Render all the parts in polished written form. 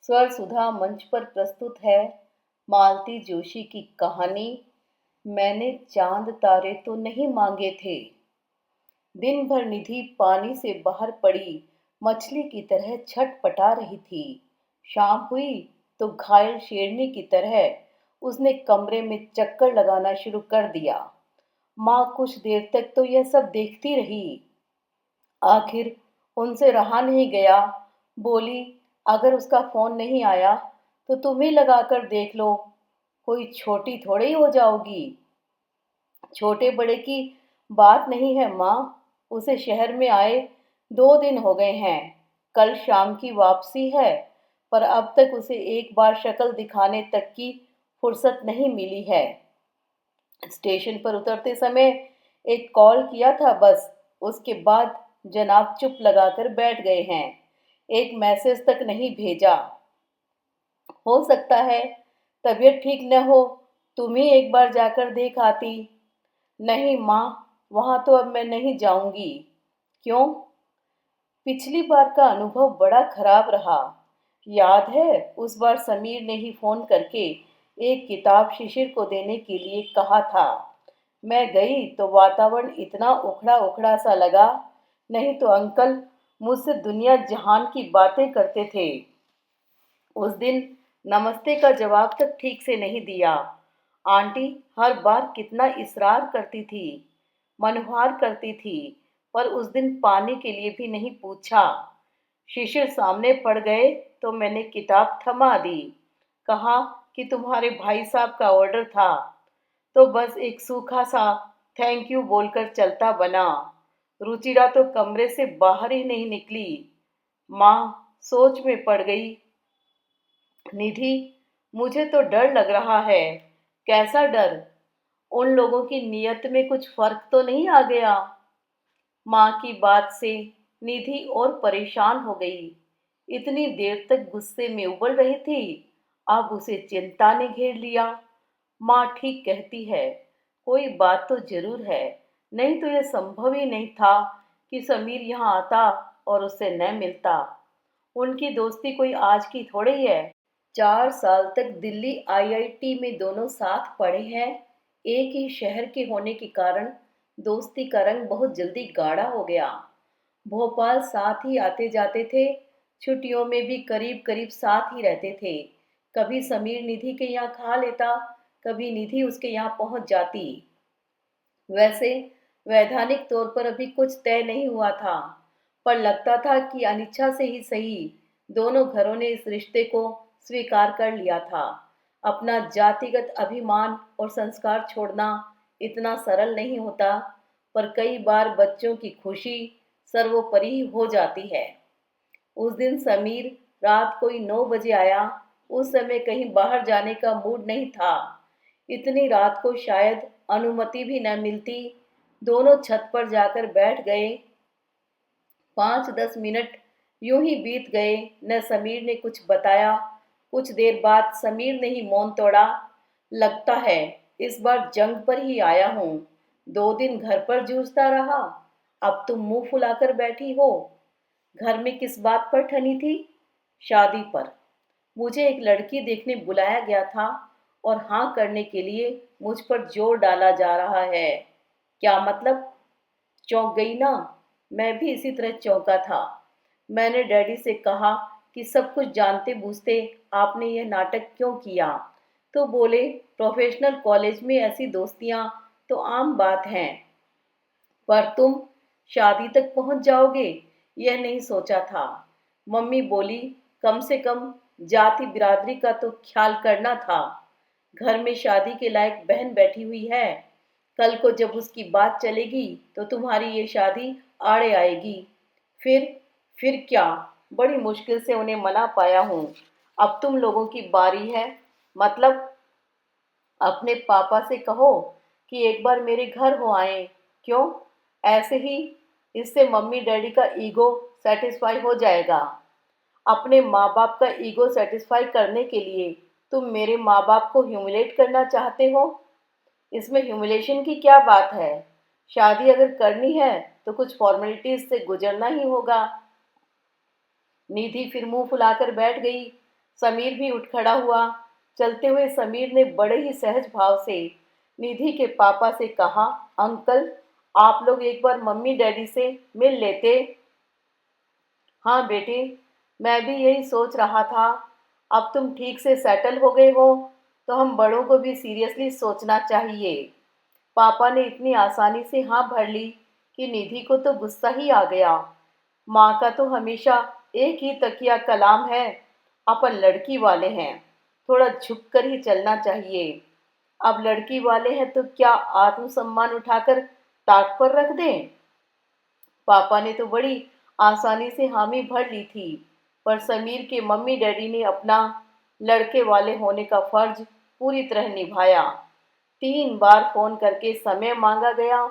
स्वर सुधा मंच पर प्रस्तुत है मालती जोशी की कहानी। मैंने चांद तारे तो नहीं मांगे थे। दिन भर निधि पानी से बाहर पड़ी मछली की तरह छटपटा रही थी। शाम हुई तो घायल शेरनी की तरह उसने कमरे में चक्कर लगाना शुरू कर दिया। माँ कुछ देर तक तो यह सब देखती रही। आखिर उनसे रहा नहीं गया। बोली, अगर उसका फोन नहीं आया तो तुम्हें लगाकर देख लो, कोई छोटी थोड़ी ही हो जाओगी। छोटे बड़े की बात नहीं है माँ, उसे शहर में आए 2 दिन हो गए हैं। कल शाम की वापसी है, पर अब तक उसे एक बार शक्ल दिखाने तक की फुर्सत नहीं मिली है। स्टेशन पर उतरते समय एक कॉल किया था बस, उसके बाद जनाब चुप लगाकर बैठ गए हैं। एक मैसेज तक नहीं भेजा। हो सकता है तबीयत ठीक न हो, तुम ही एक बार जाकर देख आती। नहीं माँ, वहाँ तो अब मैं नहीं जाऊंगी। क्यों? पिछली बार का अनुभव बड़ा खराब रहा। याद है उस बार समीर ने ही फोन करके एक किताब शिशिर को देने के लिए कहा था। मैं गई तो वातावरण इतना उखड़ा उखड़ा सा लगा, नहीं तो अंकल मुझसे दुनिया जहान की बातें करते थे। उस दिन नमस्ते का जवाब तक ठीक से नहीं दिया। आंटी हर बार कितना इसरार करती थी, मनहार करती थी, पर उस दिन पानी के लिए भी नहीं पूछा। शिशिर सामने पड़ गए तो मैंने किताब थमा दी। कहा कि तुम्हारे भाई साहब का ऑर्डर था, तो बस एक सूखा सा थैंक यू बोलकर चलता बना। रुचिरा तो कमरे से बाहर ही नहीं निकली। माँ सोच में पड़ गई। निधि, मुझे तो डर लग रहा है। कैसा डर? उन लोगों की नीयत में कुछ फर्क तो नहीं आ गया? माँ की बात से निधि और परेशान हो गई। इतनी देर तक गुस्से में उबल रही थी, अब उसे चिंता ने घेर लिया। माँ ठीक कहती है, कोई बात तो जरूर है, नहीं तो यह संभव ही नहीं था कि समीर यहाँ आता और उससे न मिलता। उनकी दोस्ती कोई आज की थोड़ी है। 4 साल तक दिल्ली आईआईटी में दोनों साथ पढ़े हैं। एक ही शहर के होने के कारण दोस्ती का रंग बहुत जल्दी गाढ़ा हो गया। भोपाल साथ ही आते जाते थे, छुट्टियों में भी करीब करीब साथ ही रहते थे। कभी समीर निधि के यहाँ खा लेता, कभी निधि उसके यहाँ पहुंच जाती। वैसे वैधानिक तौर पर अभी कुछ तय नहीं हुआ था, पर लगता था कि अनिच्छा से ही सही दोनों घरों ने इस रिश्ते को स्वीकार कर लिया था। अपना जातिगत अभिमान और संस्कार छोड़ना इतना सरल नहीं होता, पर कई बार बच्चों की खुशी सर्वोपरि हो जाती है। उस दिन समीर रात कोई 9 बजे आया। उस समय कहीं बाहर जाने का मूड नहीं था। इतनी रात को शायद अनुमति भी न मिलती। दोनों छत पर जाकर बैठ गए। 5-10 मिनट यूं ही बीत गए, न समीर ने कुछ बताया। कुछ देर बाद समीर ने ही मौन तोड़ा। लगता है इस बार जंग पर ही आया हूँ। 2 दिन घर पर जूझता रहा, अब तुम मुंह फुलाकर बैठी हो। घर में किस बात पर ठनी थी? शादी पर। मुझे एक लड़की देखने बुलाया गया था और हाँ करने के लिए मुझ पर जोर डाला जा रहा है। क्या मतलब? चौंक गई ना? मैं भी इसी तरह चौंका था। मैंने डैडी से कहा कि सब कुछ जानते बूझते आपने यह नाटक क्यों किया? तो बोले, प्रोफेशनल कॉलेज में ऐसी दोस्तियां तो आम बात हैं, पर तुम शादी तक पहुंच जाओगे यह नहीं सोचा था। मम्मी बोली, कम से कम जाति बिरादरी का तो ख्याल करना था। घर में शादी के लायक बहन बैठी हुई है। कल को जब उसकी बात चलेगी तो तुम्हारी ये शादी आड़े आएगी। फिर क्या? बड़ी मुश्किल से उन्हें मना पाया हूँ। अब तुम लोगों की बारी है। मतलब अपने पापा से कहो कि एक बार मेरे घर हो आए। क्यों? ऐसे ही, इससे मम्मी डैडी का ईगो सेटिस्फाई हो जाएगा। अपने माँ बाप का ईगो सेटिस्फाई करने के लिए तुम मेरे माँ बाप को ह्यूमिलेट करना चाहते हो? इसमें ह्यूमिलेशन की क्या बात है? शादी अगर करनी है तो कुछ फॉर्मेलिटीज से गुजरना ही होगा। निधि फिर मुंह फुलाकर बैठ गई। समीर भी उठ खड़ा हुआ। चलते हुए समीर ने बड़े ही सहज भाव से निधि के पापा से कहा, अंकल, आप लोग एक बार मम्मी डैडी से मिल लेते। हाँ बेटे, मैं भी यही सोच रहा था। अब तुम ठीक से सेटल हो गए हो तो हम बड़ों को भी सीरियसली सोचना चाहिए। पापा ने इतनी आसानी से हाँ भर ली कि निधि को तो गुस्सा ही आ गया। माँ का तो हमेशा एक ही तकिया कलाम है, अपन लड़की वाले हैं, थोड़ा झुक कर ही चलना चाहिए। अब लड़की वाले हैं तो क्या आत्मसम्मान उठाकर ताक पर रख दें? पापा ने तो बड़ी आसानी से हामी भर ली थी, पर समीर के मम्मी डैडी ने अपना लड़के वाले होने का फर्ज पूरी तरह निभाया। 3 बार फोन करके समय मांगा गया,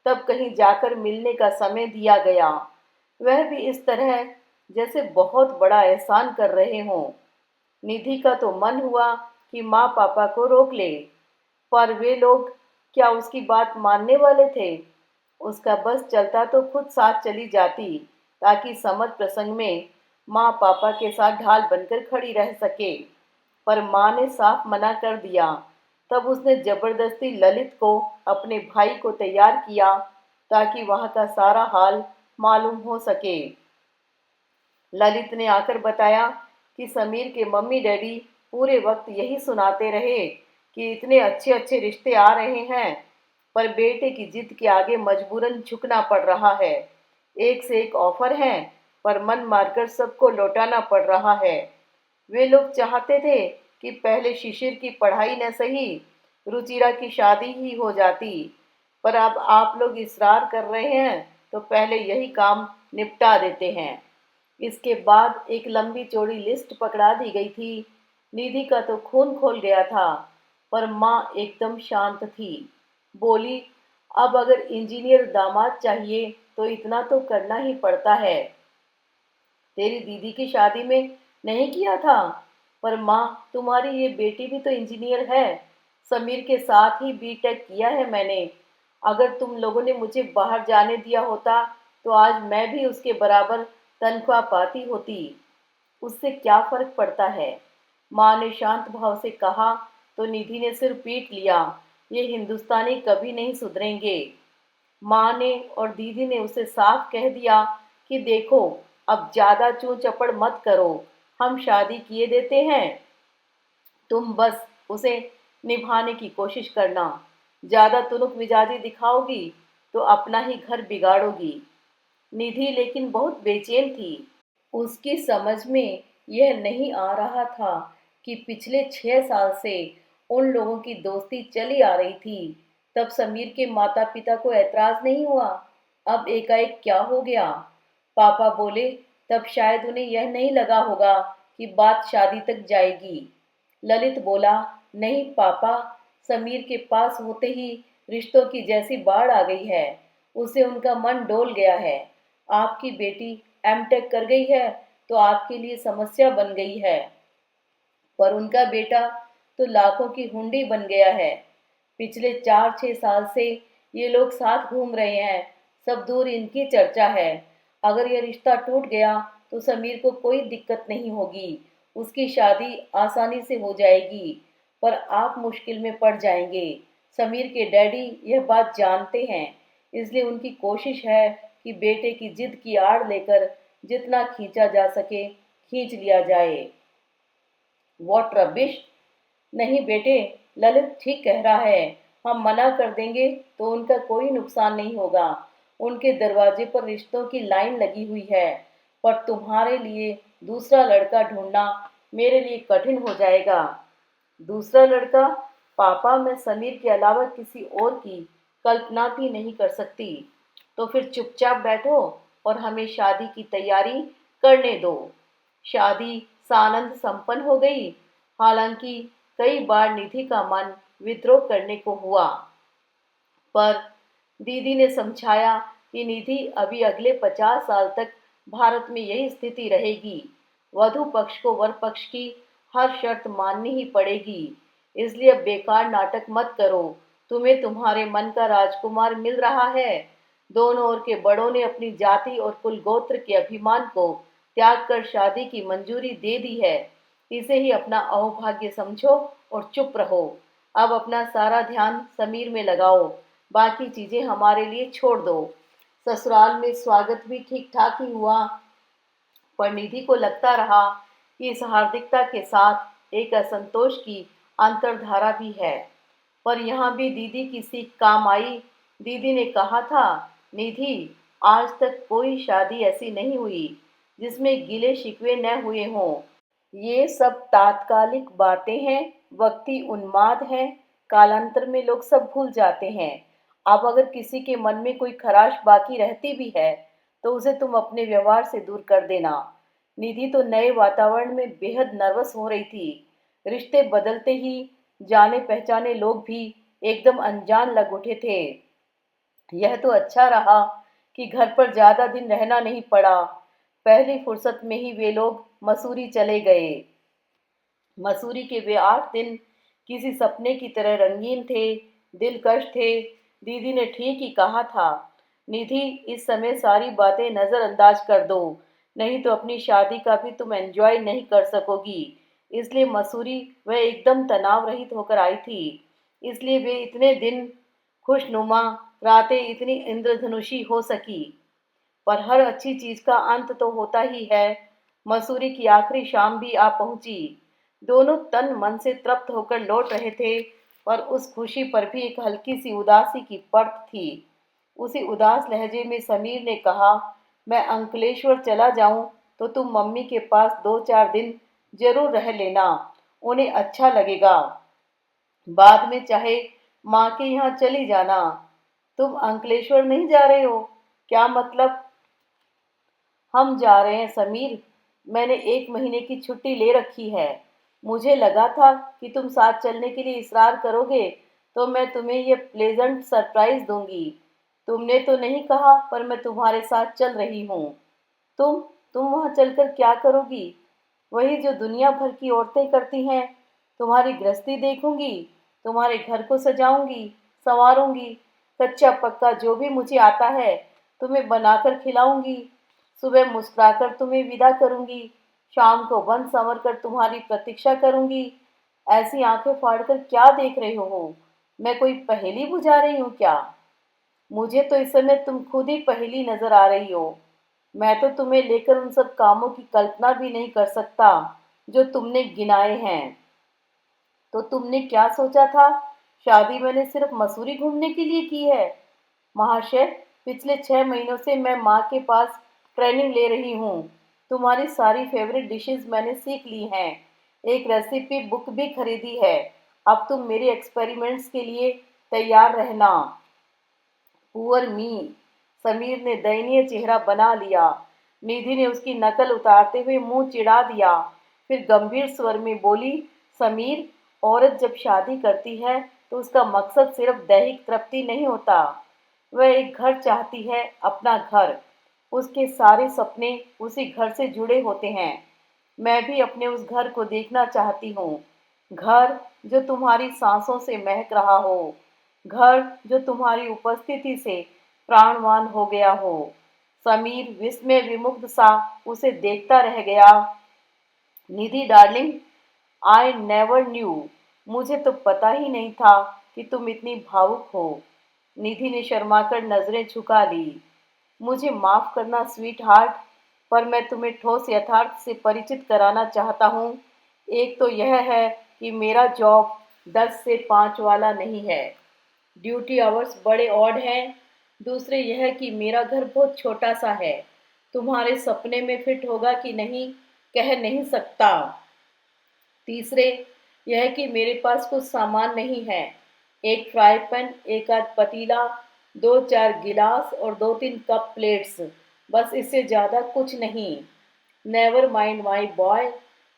तब कहीं जाकर मिलने का समय दिया गया। वह भी इस तरह जैसे बहुत बड़ा एहसान कर रहे हों। निधि का तो मन हुआ कि माँ पापा को रोक ले, पर वे लोग क्या उसकी बात मानने वाले थे? उसका बस चलता तो खुद साथ चली जाती, ताकि समर प्रसंग में माँ पापा के साथ ढाल बनकर खड़ी रह सके। पर माँ ने साफ मना कर दिया। तब उसने जबरदस्ती ललित को अपने भाई को तैयार किया, ताकि वहाँ का सारा हाल मालूम हो सके। ललित ने आकर बताया कि समीर के मम्मी डैडी पूरे वक्त यही सुनाते रहे कि इतने अच्छे अच्छे रिश्ते आ रहे हैं, पर बेटे की जिद के आगे मजबूरन झुकना पड़ रहा है। एक से एक ऑफर हैं, पर मन मारकर सबको लौटाना पड़ रहा है। वे लोग चाहते थे कि पहले शिशिर की पढ़ाई न सही, रुचिरा की शादी ही हो जाती, पर अब आप लोग इसरार कर रहे हैं तो पहले यही काम निपटा देते हैं। इसके बाद एक लंबी चौड़ी लिस्ट पकड़ा दी गई थी। निधि का तो खून खोल गया था, पर माँ एकदम शांत थी। बोली, अब अगर इंजीनियर दामाद चाहिए तो इतना तो करना ही पड़ता है। तेरी दीदी की शादी में नहीं किया था, पर माँ, तुम्हारी ये बेटी भी तो इंजीनियर है। समीर के साथ ही बीटेक किया है मैंने। अगर तुम लोगों ने मुझे बाहर जाने दिया होता तो आज मैं भी उसके बराबर तनख्वाह पाती होती। उससे क्या फर्क पड़ता है? माँ ने शांत भाव से कहा, तो निधि ने सिर पीट लिया। ये हिंदुस्तानी कभी नहीं सुधरेंगे। माँ ने और दीदी ने उसे साफ कह दिया कि देखो, अब ज्यादा चूं चपड़ मत करो, हम शादी किए देते हैं, तुम बस उसे निभाने की कोशिश करना। ज्यादा तुनुक मिजाजी दिखाओगी तो अपना ही घर बिगाड़ोगी। निधि लेकिन बहुत बेचैन थी। उसकी समझ में यह नहीं आ रहा था कि पिछले 6 साल से उन लोगों की दोस्ती चली आ रही थी। तब समीर के माता पिता को ऐतराज नहीं हुआ, अब एकाएक क्या हो गया? पापा बोले तब शायद उन्हें यह नहीं लगा होगा कि बात शादी तक जाएगी। ललित बोला, नहीं पापा, समीर के पास होते ही रिश्तों की जैसी बाढ़ आ गई है। उसे उनका मन डोल गया है। आपकी बेटी एमटेक कर गई है तो आपके लिए समस्या बन गई है, पर उनका बेटा तो लाखों की हुंडी बन गया है। पिछले 4-6 साल से ये लोग साथ घूम रहे हैं, सब दूर इनकी चर्चा है। अगर यह रिश्ता टूट गया तो समीर को कोई दिक्कत नहीं होगी, उसकी शादी आसानी से हो जाएगी, पर आप मुश्किल में पड़ जाएंगे। समीर के डैडी यह बात जानते हैं, इसलिए उनकी कोशिश है कि बेटे की जिद की आड़ लेकर जितना खींचा जा सके खींच लिया जाए। What rubbish! नहीं बेटे, ललित ठीक कह रहा है। हम मना कर देंगे तो उनका कोई नुकसान नहीं होगा। उनके दरवाजे पर रिश्तों की लाइन लगी हुई है, पर तुम्हारे लिए दूसरा लड़का ढूंढना मेरे लिए कठिन हो जाएगा। दूसरा लड़का? पापा, मैं समीर के अलावा किसी और की कल्पना भी नहीं कर सकती। तो फिर चुपचाप बैठो और हमें शादी की तैयारी करने दो। शादी सानंद संपन्न हो गई। हालांकि कई बार निधि का मन विद्रोह करने को हुआ, पर दीदी ने समझाया कि निधि अभी अगले 50 साल तक भारत में यही स्थिति रहेगी। वधु पक्ष को वर पक्ष की हर शर्त माननी ही पड़ेगी। इसलिए अब बेकार नाटक मत करो। तुम्हें तुम्हारे मन का राजकुमार मिल रहा है। दोनों ओर के बड़ों ने अपनी जाति और कुल गोत्र के अभिमान को त्याग कर शादी की मंजूरी दे दी है। इसे ही अपना अहोभाग्य समझो और चुप रहो। अब अपना सारा ध्यान समीर में लगाओ, बाकी चीजें हमारे लिए छोड़ दो। ससुराल में स्वागत भी ठीक ठाक ही हुआ, पर निधि को लगता रहा कि इस हार्दिकता के साथ एक असंतोष की अंतर्धारा भी है। पर यहाँ भी दीदी की सीख काम आई। दीदी ने कहा था, निधि, आज तक कोई शादी ऐसी नहीं हुई जिसमें गिले शिकवे न हुए हों। ये सब तात्कालिक बातें हैं, वक्ती उन्माद हैं, कालांतर में लोग सब भूल जाते हैं। अब अगर किसी के मन में कोई खराश बाकी रहती भी है तो उसे तुम अपने व्यवहार से दूर कर देना। निधि तो नए वातावरण में बेहद नर्वस हो रही थी। रिश्ते बदलते ही जाने पहचाने लोग भी एकदम अनजान लग उठे थे। यह तो अच्छा रहा कि घर पर ज्यादा दिन रहना नहीं पड़ा। पहली फुर्सत में ही वे लोग मसूरी चले गए। मसूरी के वे 8 दिन किसी सपने की तरह रंगीन थे, दिलकश थे। दीदी ने ठीक ही कहा था, निधि, इस समय सारी बातें नज़रअंदाज कर दो, नहीं तो अपनी शादी का भी तुम एंजॉय नहीं कर सकोगी। इसलिए मसूरी वह एकदम तनाव रहित होकर आई थी। इसलिए वे इतने दिन खुशनुमा, रातें इतनी इंद्रधनुषी हो सकी। पर हर अच्छी चीज का अंत तो होता ही है। मसूरी की आखिरी शाम भी आ पहुंची। दोनों तन मन से तृप्त होकर लौट रहे थे, पर उस खुशी पर भी एक हल्की सी उदासी की परत थी। उसी उदास लहजे में समीर ने कहा, मैं अंकलेश्वर चला जाऊं तो तुम मम्मी के पास 2-4 दिन जरूर रह लेना, उन्हें अच्छा लगेगा। बाद में चाहे माँ के यहाँ चली जाना। तुम अंकलेश्वर नहीं जा रहे हो? क्या मतलब? हम जा रहे हैं समीर। मैंने 1 महीने की छुट्टी ले रखी है। मुझे लगा था कि तुम साथ चलने के लिए इसरार करोगे तो मैं तुम्हें ये प्लेजेंट सरप्राइज दूंगी। तुमने तो नहीं कहा, पर मैं तुम्हारे साथ चल रही हूँ। तुम तुम वहाँ चलकर क्या करोगी? वही जो दुनिया भर की औरतें करती हैं। तुम्हारी गृहस्थी देखूंगी, तुम्हारे घर को सजाऊंगी, संवारूंगी, कच्चा पक्का जो भी मुझे आता है तुम्हें बनाकर खिलाऊंगी। सुबह मुस्कुराकर तुम्हें विदा करूंगी, शाम को बन संवर कर तुम्हारी प्रतीक्षा करूंगी। ऐसी आंखें फाड़कर क्या देख रहे हो? मैं कोई पहेली बुझा रही हूँ क्या? मुझे तो इस समय तुम खुद ही पहेली नजर आ रही हो। मैं तो तुम्हें लेकर उन सब कामों की कल्पना भी नहीं कर सकता जो तुमने गिनाए हैं। तो तुमने क्या सोचा था? शादी मैंने सिर्फ मसूरी घूमने के लिए की है? महाशय, पिछले 6 महीनों से मैं माँ के पास ट्रेनिंग ले रही हूँ। तुम्हारी सारी फेवरेट डिशेस मैंने सीख ली हैं। एक रेसिपी बुक भी खरीदी है। अब तुम मेरे एक्सपेरिमेंट्स के लिए तैयार रहना। पुअर मी, समीर ने दयनीय चेहरा बना लिया। निधि ने उसकी नकल उतारते हुए मुंह चिढ़ा दिया। फिर गंभीर स्वर में बोली, समीर, औरत जब शादी करती है तो उसका मकसद सिर्फ दैहिक तृप्ति नहीं होता। वह एक घर चाहती है, अपना घर। उसके सारे सपने उसी घर से जुड़े होते हैं। मैं भी अपने उस घर को देखना चाहती हूँ। घर जो तुम्हारी सांसों से महक रहा हो, घर जो तुम्हारी उपस्थिति से प्राणवान हो गया हो। समीर विस्मय विमुग्ध सा उसे देखता रह गया। निधि डार्लिंग, आई नेवर न्यू। मुझे तो पता ही नहीं था कि तुम इतनी भावुक हो। निधि ने शर्माकर नजरें झुका ली। मुझे माफ करना स्वीट हार्ट, पर मैं तुम्हें ठोस यथार्थ से परिचित कराना चाहता हूँ। एक तो यह है कि मेरा जॉब 10 से 5 वाला नहीं है। ड्यूटी आवर्स बड़े ऑड हैं। दूसरे यह कि मेरा घर बहुत छोटा सा है। तुम्हारे सपने में फिट होगा कि नहीं, कह नहीं सकता। तीसरे यह कि मेरे पास कुछ सामान नहीं है। एक फ्राई पैन, एक आध पतीला, 2-4 गिलास और 2-3 कप प्लेट्स, बस इससे ज्यादा कुछ नहीं। नेवर माइंड माई बॉय,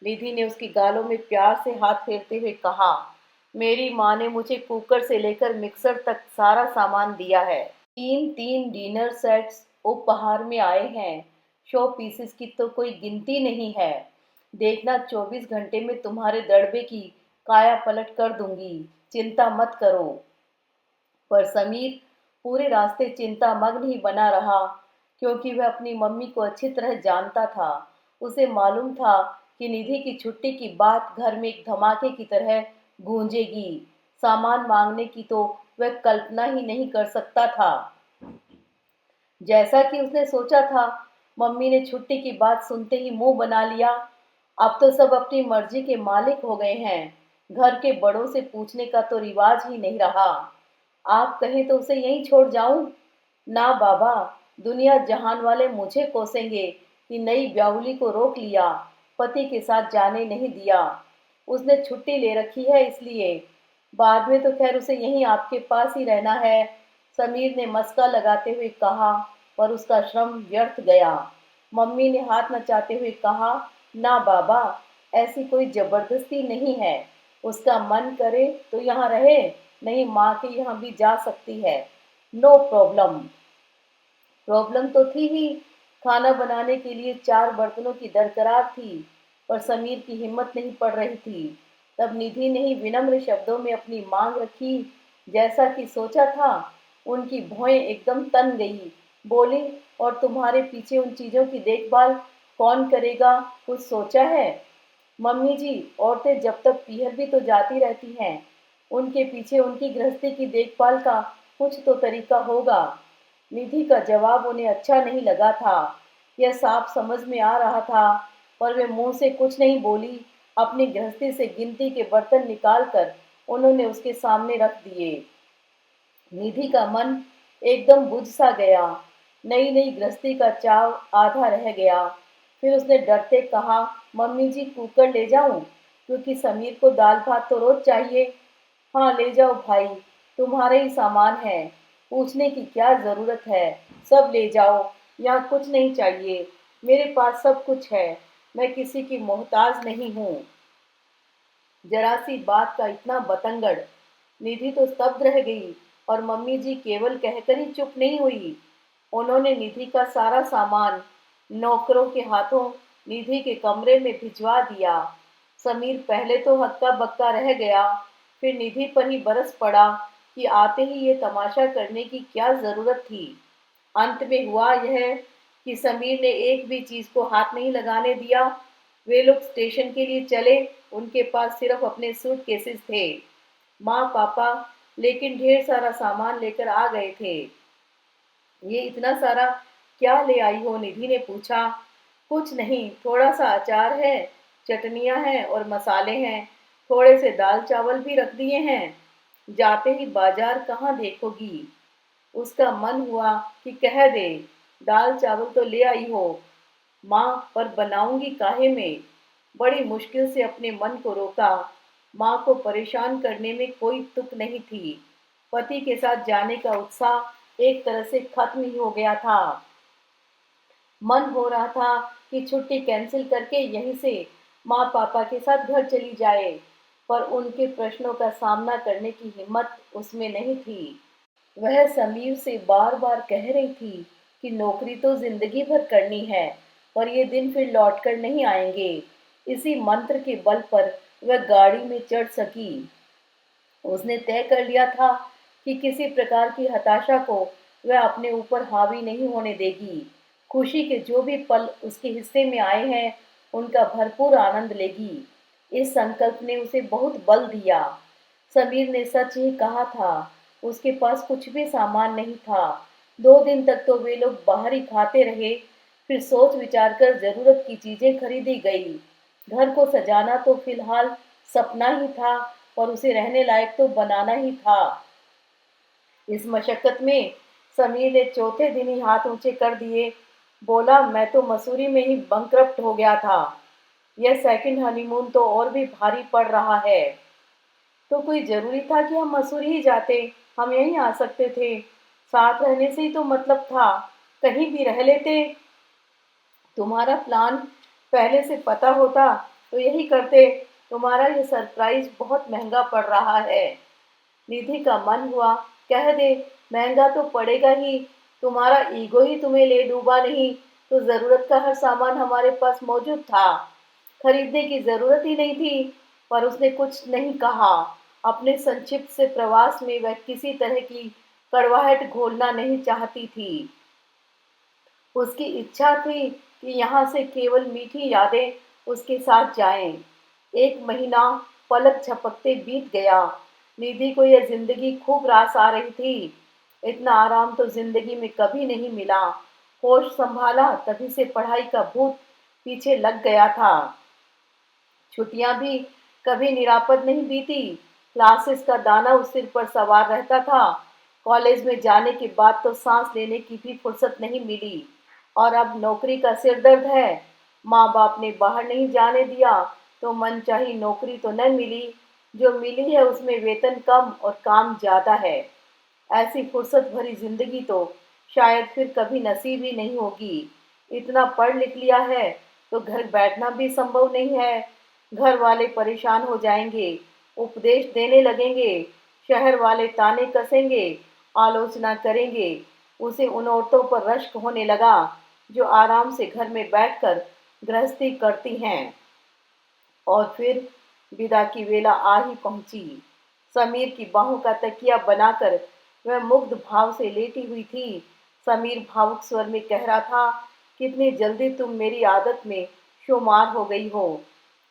निधि ने उसकी गालों में प्यार से हाथ फेरते हुए कहा। मेरी माँ ने मुझे कुकर से लेकर मिक्सर तक सारा सामान दिया है। 3-3 डिनर सेट्स उपहार में आए हैं। शो पीसेस की तो कोई गिनती नहीं है। देखना 24 घंटे में तुम्हारे दड़बे की काया पलट कर दूंगी। चिंता मत करो। पर समीर पूरे रास्ते चिंता मग्न ही बना रहा, क्योंकि वह अपनी मम्मी को अच्छी तरह जानता था। उसे मालूम था कि निधि की छुट्टी की बात घर में एक धमाके की तरह गूंजेगी। सामान मांगने की तो वह कल्पना ही नहीं कर सकता था। जैसा कि उसने सोचा था, मम्मी ने छुट्टी की बात सुनते ही मुंह बना लिया। अब तो सब अपनी मर्जी के मालिक हो गए हैं। घर के बड़ों से पूछने का तो रिवाज ही नहीं रहा। आप कहें तो उसे यहीं छोड़ जाऊं? ना बाबा, दुनिया जहान वाले मुझे कोसेंगे कि नई ब्याहुली को रोक लिया, पति के साथ जाने नहीं दिया। उसने छुट्टी ले रखी है इसलिए। बाद में तो खैर उसे यहीं आपके पास ही रहना है, समीर ने मस्का लगाते हुए कहा। पर उसका श्रम व्यर्थ गया। मम्मी ने हाथ नचाते हुए कहा, ना बाबा, ऐसी कोई जबरदस्ती नहीं है। उसका मन करे तो यहाँ रहे, नहीं माँ के यहाँ भी जा सकती है। No problem. प्रॉब्लम तो थी ही। खाना बनाने के लिए 4 बर्तनों की दरकार थी, पर समीर की हिम्मत नहीं पड़ रही थी। तब निधि ने ही विनम्र शब्दों में अपनी मांग रखी। जैसा कि सोचा था, उनकी भौहें एकदम तन गई। बोली, और तुम्हारे पीछे उन चीजों की देखभाल कौन करेगा, कुछ सोचा है? मम्मी जी, औरतें जब तक पीहर भी तो जाती रहती हैं, उनके पीछे उनकी गृहस्थी की देखभाल का कुछ तो तरीका होगा। निधि का जवाब उन्हें अच्छा नहीं लगा था। यह साफ समझ में आ रहा था, पर वे मुंह से कुछ नहीं बोली। अपनी गृहस्थी से गिनती के बर्तन निकालकर उन्होंने उसके सामने रख दिए। निधि का मन एकदम बुझ सा गया। नई नई गृहस्थी का चाव आधा रह गया। फिर उसने डरते कहा, मम्मी जी, कुकर ले जाऊं? क्योंकि समीर को दाल भात तो रोज चाहिए। हाँ, ले जाओ भाई, तुम्हारे ही सामान है, पूछने की क्या जरूरत है। सब ले जाओ, यहाँ कुछ नहीं चाहिए। मेरे पास सब कुछ है, मैं किसी की मोहताज नहीं हूँ। जरा सी बात का इतना बतंगड़। निधि तो स्तब्ध रह गई, और मम्मी जी केवल कहकर ही चुप नहीं हुई। उन्होंने निधि का सारा सामान नौकरों के हाथों निधि के कमरे में भिजवा दिया। समीर पहले तो हक्का बक्का रह गया, फिर निधि पर ही बरस पड़ा कि आते ही ये तमाशा करने की क्या जरूरत थी। अंत में हुआ यह कि समीर ने एक भी चीज को हाथ नहीं लगाने दिया। वे लोग स्टेशन के लिए चले। उनके पास सिर्फ अपने सूटकेसेस थे। माँ पापा लेकिन ढेर सारा सामान लेकर आ गए थे। ये इतना सारा क्या ले आई हो? निधि ने पूछा। कुछ नहीं, थोड़ा सा अचार है, चटनियां हैं और मसाले हैं। थोड़े से दाल चावल भी रख दिए हैं। जाते ही बाजार कहाँ देखोगी? उसका मन हुआ कि कह दे, दाल चावल तो ले आई हो माँ, पर बनाऊंगी काहे में? बड़ी मुश्किल से अपने मन को रोका। माँ को परेशान करने में कोई तुक नहीं थी। पति के साथ जाने का उत्साह एक तरह से खत्म ही हो गया था। मन हो रहा था कि छुट्टी कैंसिल करके यहीं से माँ पापा के साथ घर चली जाए, पर उनके प्रश्नों का सामना करने की हिम्मत उसमें नहीं थी। वह समीर से बार बार कह रही थी कि नौकरी तो जिंदगी भर करनी है, पर ये दिन फिर लौट कर नहीं आएंगे। इसी मंत्र के बल पर वह गाड़ी में चढ़ सकी। उसने तय कर लिया था कि किसी प्रकार की हताशा को वह अपने ऊपर हावी नहीं होने देगी। खुशी के जो भी पल उसके हिस्से में आए हैं, उनका भरपूर आनंद लेगी। इस संकल्प ने उसे बहुत बल दिया। समीर ने सच ही कहा था, उसके पास कुछ भी सामान नहीं था। 2 दिन तक तो वे लोग बाहर ही खाते रहे। फिर सोच विचार कर जरूरत की चीजें खरीदी गई। घर को सजाना तो फिलहाल सपना ही था, और उसे रहने लायक तो बनाना ही था। इस मशक्कत में समीर ने चौथे दिन ही हाथ ऊंचे कर दिए। बोला, मैं तो मसूरी में ही बंकरप्ट हो गया था। यह सेकंड हनीमून तो और भी भारी पड़ रहा है। तो कोई जरूरी था कि हम मसूरी ही जाते? हम यहीं आ सकते थे। साथ रहने से ही तो मतलब था, कहीं भी रह लेते। तुम्हारा प्लान पहले से पता होता तो यही करते। तुम्हारा ये सरप्राइज बहुत महंगा पड़ रहा है। निधि का मन हुआ, कह दे, महंगा तो पड़ेगा ही। तुम्हारा ईगो ही तुम्हें ले डूबा नहीं, तो जरूरत का हर सामान हमारे पास मौजूद था। खरीदने की जरूरत ही नहीं थी। पर उसने कुछ नहीं कहा। अपने संक्षिप्त से प्रवास में वह किसी तरह की कड़वाहट घोलना नहीं चाहती थी। उसकी इच्छा थी कि यहाँ से केवल मीठी यादें उसके साथ जाएं। 1 महीना पलक झपकते बीत गया। निधि को यह जिंदगी खूब रास आ रही थी। इतना आराम तो जिंदगी में कभी नहीं मिला। होश संभाला तभी से पढ़ाई का भूत पीछे लग गया था। छुट्टियां भी कभी निरापद नहीं बीती। क्लासेस का दाना उस सिर पर सवार रहता था। कॉलेज में जाने के बाद तो सांस लेने की भी फुर्सत नहीं मिली। और अब नौकरी का सिर दर्द है। माँ बाप ने बाहर नहीं जाने दिया तो मनचाही नौकरी तो न मिली। जो मिली है उसमें वेतन कम और काम ज्यादा है। ऐसी फुर्सत भरी जिंदगी तो शायद फिर कभी नसीब ही नहीं होगी। इतना पढ़ लिख लिया है तो घर बैठना भी संभव नहीं है। घर वाले परेशान हो जाएंगे, उपदेश देने लगेंगे, शहर वाले ताने कसेंगे, आलोचना करेंगे। उसे उन औरतों पर रश्क होने लगा जो आराम से घर में बैठकर गृहस्थी करती हैं। और फिर विदा की वेला आ ही पहुंची। समीर की बाहों का तकिया बनाकर वह मुग्ध भाव से लेटी हुई थी। समीर भावुक स्वर में कह रहा था, कितनी जल्दी तुम मेरी आदत में शुमार हो गई हो।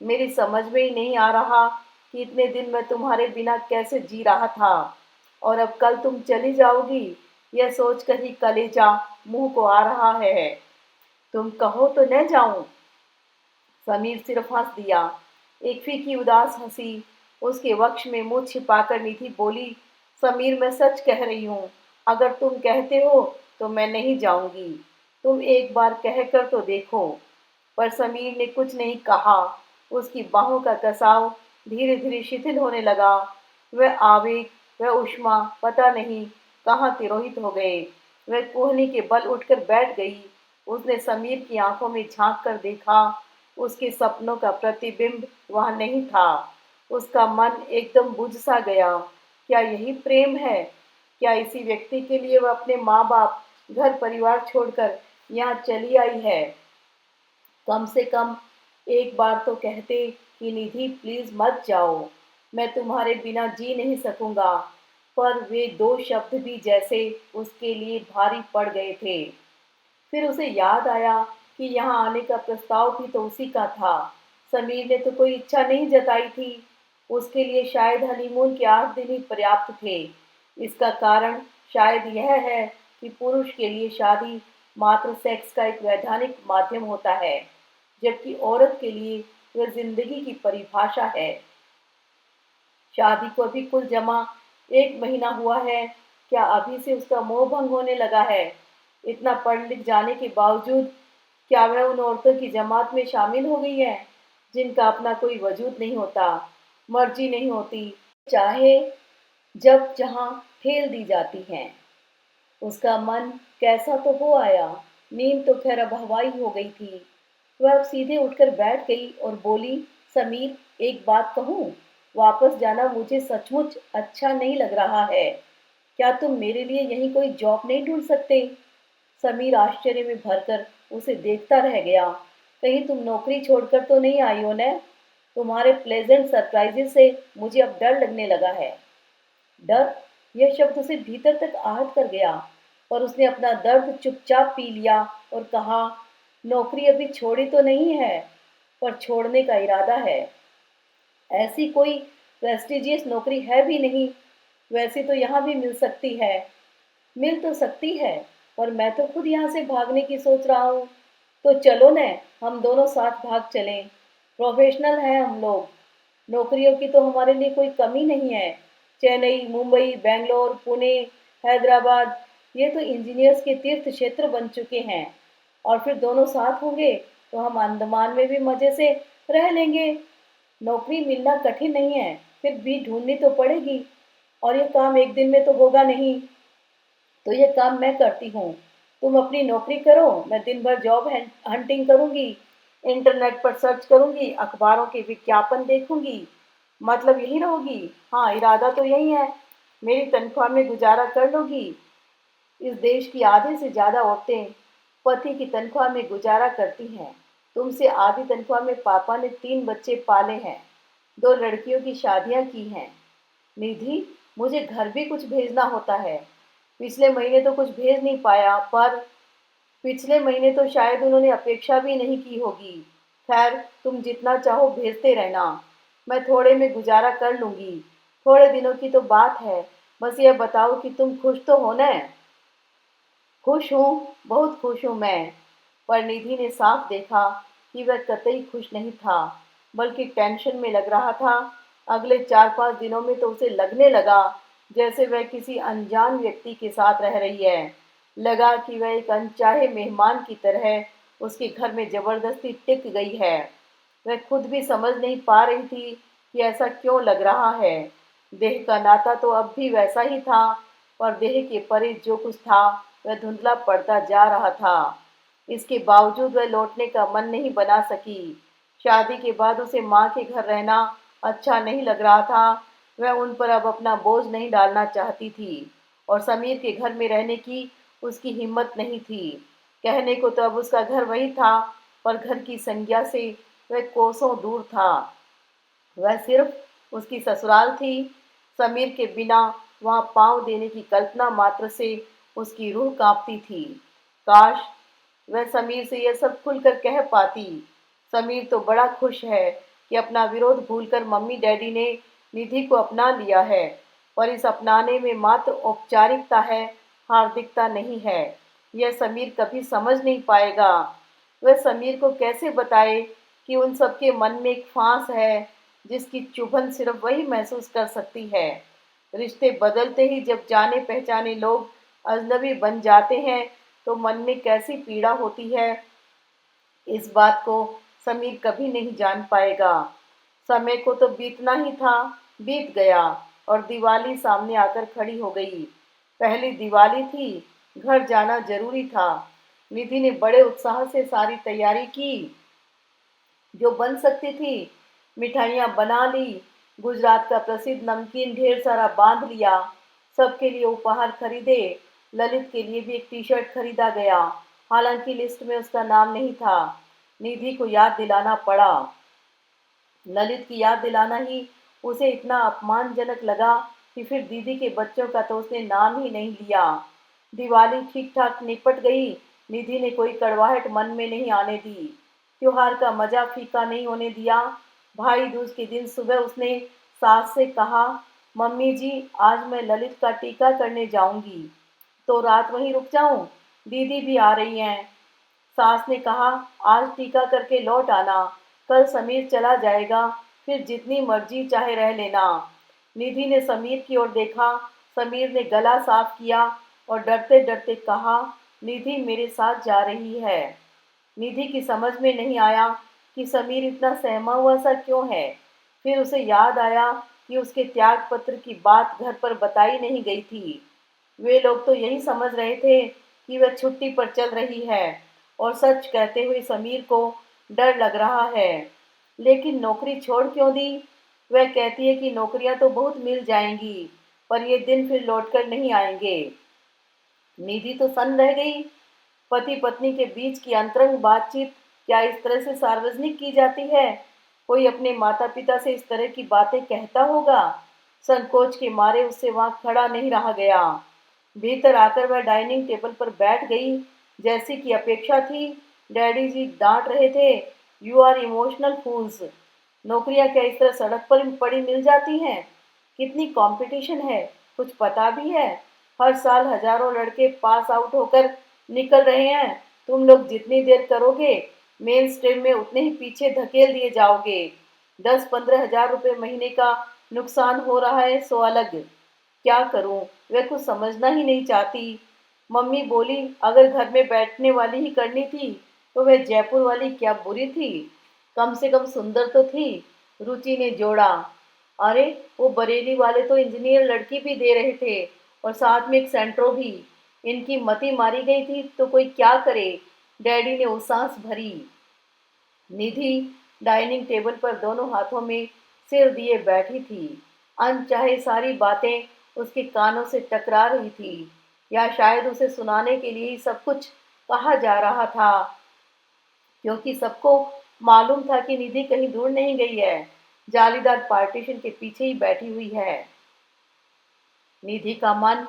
मेरी समझ में ही नहीं आ रहा कि इतने दिन मैं तुम्हारे बिना कैसे जी रहा था। और अब कल तुम चली जाओगी, यह सोचकर ही कलेजा मुंह को आ रहा है। तुम कहो तो न जाऊं। समीर सिर्फ हंस दिया, एक फीकी उदास हंसी। उसके वक्ष में मुंह छिपाकर निधि बोली, समीर मैं सच कह रही हूँ। अगर तुम कहते हो तो मैं नहीं जाऊंगी। तुम एक बार कह कर तो देखो। पर समीर ने कुछ नहीं कहा। उसकी बाहों का कसाव धीरे धीरे शिथिल होने लगा। वह आवेग, वह उष्मा पता नहीं कहाँ तिरोहित हो गए। वह कोहनी के बल उठकर बैठ गई। उसने समीर की आंखों में झांक कर देखा। उसके सपनों का प्रतिबिंब वहां नहीं था। उसका मन एकदम बुझ सा गया। क्या यही प्रेम है? क्या इसी व्यक्ति के लिए वह अपने माँ बाप, घर परिवार छोड़कर यहाँ चली आई है? कम से कम एक बार तो कहते कि निधि प्लीज मत जाओ, मैं तुम्हारे बिना जी नहीं सकूंगा। पर वे दो शब्द भी जैसे उसके लिए भारी पड़ गए थे। फिर उसे याद आया कि यहाँ आने का प्रस्ताव भी तो उसी का था। समीर ने तो कोई इच्छा नहीं जताई थी। उसके लिए शायद हनीमून के 8 दिन ही पर्याप्त थे। इसका कारण शायद यह है कि पुरुष के लिए शादी मात्र सेक्स का एक वैधानिक माध्यम होता है, जबकि औरत के लिए वह जिंदगी की परिभाषा है। शादी को अभी कुल जमा 1 महीना हुआ है। क्या अभी से उसका मोह भंग होने लगा है? इतना पढ़ लिख जाने के बावजूद क्या वह उन औरतों की जमात में शामिल हो गई है जिनका अपना कोई वजूद नहीं होता, मर्जी नहीं होती, चाहे जब जहां ठेल दी जाती हैं? उसका मन कैसा तो हो आया। नींद तो खैर अब हवाई हो गई थी। वह अब सीधे उठकर बैठ गई और बोली, समीर एक बात कहूँ? वापस जाना मुझे सचमुच अच्छा नहीं लग रहा है। क्या तुम मेरे लिए यहीं कोई जॉब नहीं ढूंढ सकते? समीर आश्चर्य में भरकर उसे देखता रह गया। कहीं तुम नौकरी छोड़कर तो नहीं आई हो न? तुम्हारे प्लेजेंट सरप्राइजेस से मुझे अब डर लगने लगा है। डर? यह शब्द उसे भीतर तक आहत कर गया। पर उसने अपना दर्द चुपचाप पी लिया और कहा, नौकरी अभी छोड़ी तो नहीं है, पर छोड़ने का इरादा है। ऐसी कोई प्रेस्टिजियस नौकरी है भी नहीं। वैसे तो यहाँ भी मिल सकती है। मिल तो सकती है, पर मैं तो खुद यहाँ से भागने की सोच रहा हूँ। तो चलो न, हम दोनों साथ भाग चलें। प्रोफेशनल हैं हम लोग। नौकरियों की तो हमारे लिए कोई कमी नहीं है। चेन्नई, मुंबई, बेंगलोर, पुणे, हैदराबाद, ये तो इंजीनियर्स के तीर्थ क्षेत्र बन चुके हैं। और फिर दोनों साथ होंगे तो हम अंडमान में भी मजे से रह लेंगे। नौकरी मिलना कठिन नहीं है, फिर भी ढूंढनी तो पड़ेगी। और ये काम एक दिन में तो होगा नहीं। तो ये काम मैं करती हूँ। तुम अपनी नौकरी करो, मैं दिन भर जॉब हंटिंग करूंगी, इंटरनेट पर सर्च करूंगी, अखबारों के विज्ञापन देखूंगी। मतलब यही रहोगी? हाँ, इरादा तो यही है। मेरी तनख्वाह में गुजारा कर लोगी। इस देश की आधे से ज्यादा औरतें पति की तनख्वाह में गुजारा करती हैं। तुमसे आधी तनख्वाह में पापा ने 3 बच्चे पाले हैं, 2 लड़कियों की शादियां की हैं। निधि, मुझे घर भी कुछ भेजना होता है। पिछले महीने तो कुछ भेज नहीं पाया, पर पिछले महीने तो शायद उन्होंने अपेक्षा भी नहीं की होगी। खैर, तुम जितना चाहो भेजते रहना, मैं थोड़े में गुजारा कर लूंगी। थोड़े दिनों की तो बात है, बस ये बताओ कि तुम खुश तो हो न? खुश हूँ, बहुत खुश हूँ मैं। पर निधि ने साफ देखा कि वह कतई खुश नहीं था, बल्कि टेंशन में लग रहा था। अगले 4-5 दिनों में तो उसे लगने लगा जैसे वह किसी अनजान व्यक्ति के साथ रह रही है। लगा कि वह एक अनचाहे मेहमान की तरह उसके घर में जबरदस्ती टिक गई है। वह खुद भी समझ नहीं पा रही थी कि ऐसा क्यों लग रहा है। देह का नाता तो अब भी वैसा ही था, पर देह के परे जो कुछ था वह धुंधला पड़ता जा रहा था। इसके बावजूद वह लौटने का मन नहीं बना सकी। शादी के बाद उसे माँ के घर रहना अच्छा नहीं लग रहा था। वह उन पर अब अपना बोझ नहीं डालना चाहती थी, और समीर के घर में रहने की उसकी हिम्मत नहीं थी। कहने को तो अब उसका घर वही था, पर घर की संज्ञा से वह कोसों दूर था। वह सिर्फ उसकी ससुराल थी। समीर के बिना वहां पांव देने की कल्पना मात्र से उसकी रूह कांपती थी। काश वह समीर से यह सब खुलकर कह पाती। समीर तो बड़ा खुश है कि अपना विरोध भूलकर मम्मी डैडी ने निधि को अपना लिया है, पर इस अपनाने में मात्र औपचारिकता है, हार्दिकता नहीं है। यह समीर कभी समझ नहीं पाएगा। वह समीर को कैसे बताए कि उन सबके मन में एक फांस है जिसकी चुभन सिर्फ वही महसूस कर सकती है। रिश्ते बदलते ही जब जाने पहचाने लोग अजनबी बन जाते हैं तो मन में कैसी पीड़ा होती है, इस बात को समीर कभी नहीं जान पाएगा। समय को तो बीतना ही था, बीत गया, और दिवाली सामने आकर खड़ी हो गई। पहली दिवाली थी, घर जाना जरूरी था। निधि ने बड़े उत्साह से सारी तैयारी की, जो बन सकती थी। मिठाइयाँ बना ली, गुजरात का प्रसिद्ध नमकीन ढेर सारा बांध लिया, सबके लिए उपहार खरीदे। ललित के लिए भी एक टी शर्ट खरीदा गया, हालांकि लिस्ट में उसका नाम नहीं था। निधि को याद दिलाना पड़ा। ललित की याद दिलाना ही उसे इतना अपमानजनक लगा कि फिर दीदी के बच्चों का तो उसने नाम ही नहीं लिया। दिवाली ठीक ठाक निपट गई। निधि ने कोई कड़वाहट मन में नहीं आने दी, त्योहार का मजा फीका नहीं होने दिया। भाई दूज के दिन सुबह उसने सास से कहा, मम्मी जी आज मैं ललित का टीका करने जाऊंगी, तो रात वहीं रुक जाऊं? दीदी भी आ रही हैं। सास ने कहा, आज टीका करके लौट आना, कल समीर चला जाएगा, फिर जितनी मर्जी चाहे रह लेना। निधि ने समीर की ओर देखा। समीर ने गला साफ किया और डरते डरते कहा, निधि मेरे साथ जा रही है। निधि की समझ में नहीं आया कि समीर इतना सहमा हुआ सा क्यों है। फिर उसे याद आया कि उसके त्याग पत्र की बात घर पर बताई नहीं गई थी। वे लोग तो यही समझ रहे थे कि वह छुट्टी पर चल रही है, और सच कहते हुए समीर को डर लग रहा है। लेकिन नौकरी छोड़ क्यों दी? वह कहती है कि नौकरियां तो बहुत मिल जाएंगी, पर ये दिन फिर लौटकर नहीं आएंगे। निधि तो सन्न रह गई। पति पत्नी के बीच की अंतरंग बातचीत क्या इस तरह से सार्वजनिक की जाती है? कोई अपने माता पिता से इस तरह की बातें कहता होगा? संकोच के मारे उससे वहां खड़ा नहीं रहा गया। भीतर आकर वह डाइनिंग टेबल पर बैठ गई, जैसी कि अपेक्षा थी। डैडी जी डांट रहे थे, यू आर इमोशनल फूल्स। नौकरियां क्या इस तरह सड़क पर पड़ी मिल जाती हैं? कितनी कंपटीशन है, कुछ पता भी है? हर साल हजारों लड़के पास आउट होकर निकल रहे हैं। तुम लोग जितनी देर करोगे, मेन स्ट्रीम में उतने ही पीछे धकेल दिए जाओगे। 10-15 हजार रुपए महीने का नुकसान हो रहा है, सो अलग। क्या करूं? वह कुछ समझना ही नहीं चाहती। मम्मी बोली, अगर घर में बैठने वाली ही करनी थी तो वह जयपुर वाली क्या बुरी थी? कम से कम सुंदर तो थी। रुचि ने जोड़ा, अरे वो बरेली वाले तो इंजीनियर लड़की भी दे रहे थे, और साथ में एक सेंट्रो भी। इनकी मति मारी गई थी तो कोई क्या करे? डैडी ने उसास भरी। निधि डाइनिंग टेबल पर दोनों हाथों में सिर दिए बैठी थी। अनचाहे सारी बातें उसके कानों से टकरा रही थी, या शायद उसे सुनाने के लिए ही सब कुछ कहा जा रहा था, क्योंकि सबको मालूम था कि निधि कहीं दूर नहीं गई है, जालीदार पार्टीशन के पीछे ही बैठी हुई है। निधि का मन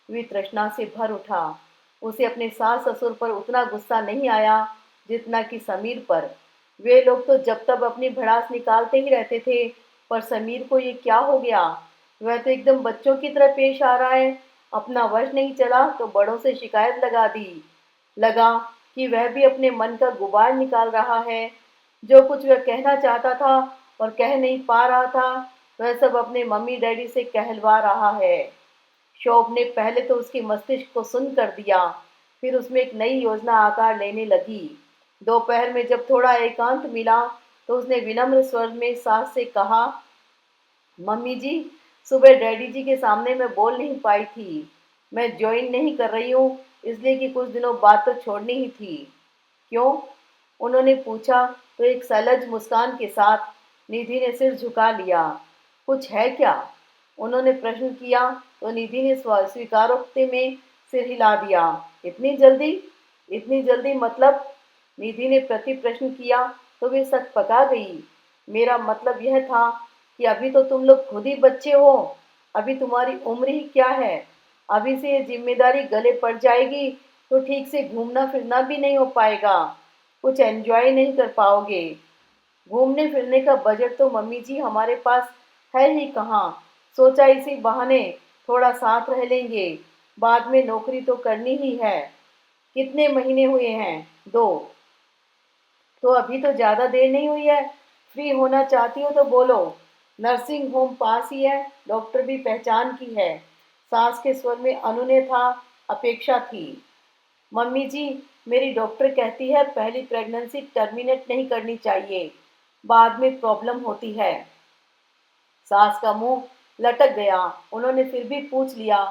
वितृष्णा से भर उठा। उसे अपने सास ससुर पर उतना गुस्सा नहीं आया जितना कि समीर पर। वे लोग तो जब तब अपनी भड़ास निकालते ही रहते थे, पर समीर को ये क्या हो गया? वह तो एकदम बच्चों की तरह पेश आ रहा है। अपना वश नहीं चला तो बड़ों से शिकायत लगा दी। लगा कि वह भी अपने मन का गुबार निकाल रहा है। जो कुछ वह कहना चाहता था और कह नहीं पा रहा था, वह सब अपने मम्मी डैडी से कहलवा रहा है। शोभ ने पहले तो उसके मस्तिष्क को सुन्न कर दिया, फिर उसमें एक नई योजना आकार लेने लगी। दोपहर में जब थोड़ा एकांत मिला, तो उसने विनम्र स्वर में सास से कहा, मम्मी जी, सुबह डैडी जी के सामने मैं बोल नहीं पाई थी। मैं ज्वाइन नहीं कर रही हूँ, इसलिए कि कुछ दिनों बाद तो छोड़नी ही थी। क्यों? उन्होंने पूछा तो एक सलज मुस्कान के साथ निधि ने सिर झुका लिया। कुछ है क्या? उन्होंने प्रश्न किया तो निधि ने स्वीकारोक्ति में सिर हिला दिया। इतनी जल्दी? इतनी जल्दी मतलब? निधि ने प्रति प्रश्न किया तो वे सच पका गई। मेरा मतलब यह था कि अभी तो तुम लोग खुद ही बच्चे हो। अभी तुम्हारी उम्र ही क्या है? अभी से ये जिम्मेदारी गले पड़ जाएगी तो ठीक से घूमना फिरना भी नहीं हो पाएगा, कुछ एंजॉय नहीं कर पाओगे। घूमने फिरने का बजट तो मम्मी जी हमारे पास है ही कहाँ। सोचा इसी बहाने थोड़ा साथ रह लेंगे, बाद में नौकरी तो करनी ही है। कितने महीने हुए हैं? 2। तो अभी तो ज़्यादा देर नहीं हुई है। फ्री होना चाहती हो तो बोलो। नर्सिंग होम पास ही है, डॉक्टर भी पहचान की है। सास के स्वर में अनुनय था, अपेक्षा थी। मम्मी जी, मेरी डॉक्टर कहती है पहली प्रेगनेंसी टर्मिनेट नहीं करनी चाहिए, बाद में प्रॉब्लम होती है। सास का मुंह लटक गया। उन्होंने फिर भी पूछ लिया,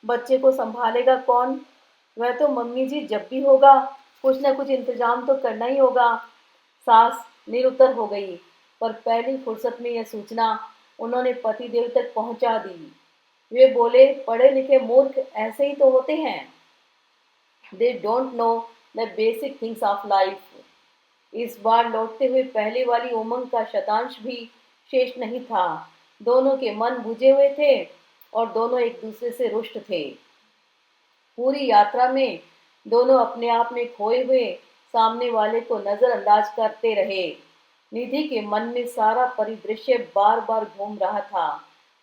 बच्चे को संभालेगा कौन? वह तो मम्मी जी जब भी होगा, कुछ न कुछ इंतजाम तो करना ही होगा। सास निरुत्तर हो गई, पर पहली फुर्सत में यह सूचना उन्होंने पतिदेव तक पहुंचा दी। वे बोले, पढ़े लिखे मूर्ख ऐसे ही तो होते हैं। They don't know the basic things of life. इस बार लौटते हुए पहले वाली उमंग का शतांश भी शेष नहीं था। दोनों के मन बुझे हुए थे और दोनों एक दूसरे से रुष्ट थे। पूरी यात्रा में दोनों अपने आप में खोए हुए सामने वाले को नजरअंदाज करते रहे। निधि के मन में सारा परिदृश्य बार बार घूम रहा था।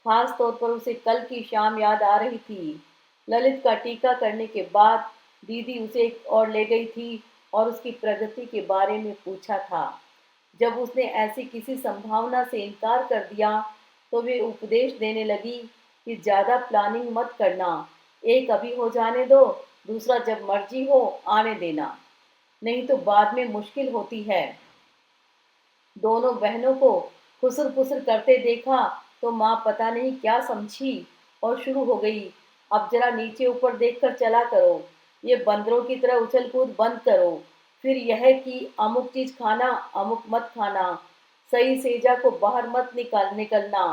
खास तौर पर उसे कल की शाम याद आ रही थी। ललित का टीका करने के बाद दीदी उसे एक और ले गई थी और उसकी प्रगति के बारे में पूछा था। जब उसने ऐसी किसी संभावना से इनकार कर दिया, तो वे उपदेश देने लगी कि ज़्यादा प्लानिंग मत करना। एक अभी हो जाने दो, दूसरा जब मर्जी हो आने देना, नहीं तो बाद में मुश्किल होती है। दोनों बहनों को खुसर फुसर करते देखा तो माँ पता नहीं क्या समझी और शुरू हो गई, अब जरा नीचे ऊपर देखकर चला करो, ये बंदरों की तरह उछल कूद बंद करो। फिर यह कि अमुक चीज खाना, अमुक मत खाना, सही सेजा को बाहर मत निकलना,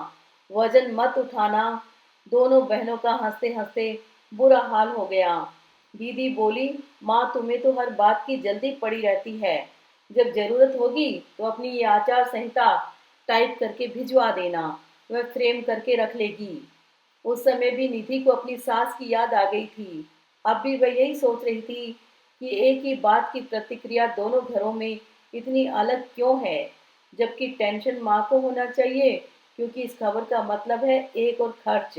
वजन मत उठाना। दोनों बहनों का हंसते हंसते बुरा हाल हो गया। दीदी बोली, माँ तुम्हें तो हर बात की जल्दी पड़ी रहती है। जब जरूरत होगी तो अपनी ये आचार संहिता टाइप करके भिजवा देना, वह फ्रेम करके रख लेगी। उस समय भी निधि को अपनी सास की याद आ गई थी। अब भी वह यही सोच रही थी कि एक ही बात की प्रतिक्रिया दोनों घरों में इतनी अलग क्यों है, जबकि टेंशन माँ को होना चाहिए, क्योंकि इस खबर का मतलब है एक और खर्च।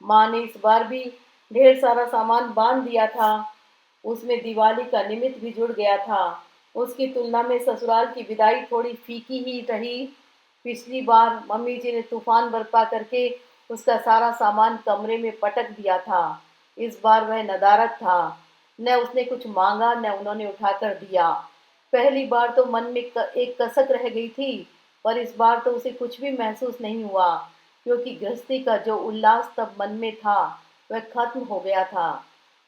माँ ने इस बार भी ढेर सारा सामान बांध दिया था। उसमें दिवाली का निमित्त भी जुड़ गया था। उसकी तुलना में ससुराल की विदाई थोड़ी फीकी ही रही। पिछली बार मम्मी जी ने तूफान बर्पा करके उसका सारा सामान कमरे में पटक दिया था। इस बार वह नदारद था। न उसने कुछ मांगा न उन्होंने उठाकर दिया। पहली बार तो मन में एक कसक रह गई थी, पर इस बार तो उसे कुछ भी महसूस नहीं हुआ, क्योंकि गृहस्थी का जो उल्लास तब मन में था वह खत्म हो गया था।